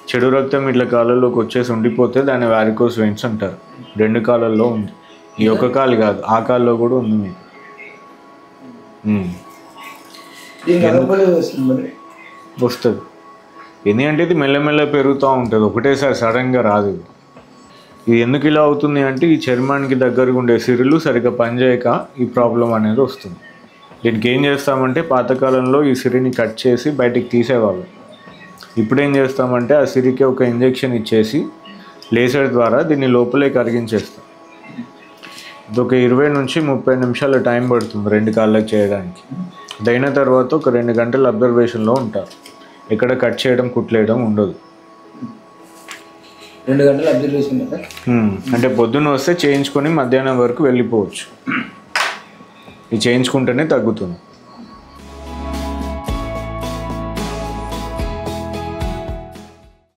చెడు రక్తం ఇట్లా కాళ్ళలోకి వచ్చేసి ఉండిపోతే దాన్ని వారికోస్ వెయిన్స్ అంటారు. 2 కాళ్ళల్లో ఉంది, ఈ ఒక్క కాలు కాదు, ఆ కాల్లో కూడా ఉంది మీకు. వస్తుంది ఎందుకంటే ఇది మెల్లమెల్ల పెరుగుతూ ఉంటుంది, ఒకటేసారి సడన్గా రాదు. ఇది ఎందుకు ఇలా అవుతుంది అంటే ఈ చర్మానికి దగ్గరగా ఉండే సిరులు సరిగ్గా పనిచేయక ఈ ప్రాబ్లం అనేది వస్తుంది. దీనికి ఏం చేస్తామంటే పాతకాలంలో ఈ సిరిని కట్ చేసి బయటికి తీసేవాళ్ళు. ఇప్పుడు ఏం చేస్తామంటే ఆ సిరికి ఒక ఇంజెక్షన్ ఇచ్చేసి లేజర్ ద్వారా దీన్ని లోపలే కరిగించేస్తాం. ఇది ఒక 20 నుంచి 30 నిమిషాలు టైం పడుతుంది 2 కాళ్ళకి చేయడానికి. అయిన తర్వాత ఒక 2 గంటలు అబ్జర్వేషన్లో ఉంటారు. ఎక్కడ కట్ చేయడం కుట్లేయడం ఉండదు. 2 గంటలు అబ్జర్వేషన్ అంటే పొద్దున్న వస్తే చేయించుకొని మధ్యాహ్నం వరకు వెళ్ళిపోవచ్చు. ఇది చేయించుకుంటేనే తగ్గుతుంది.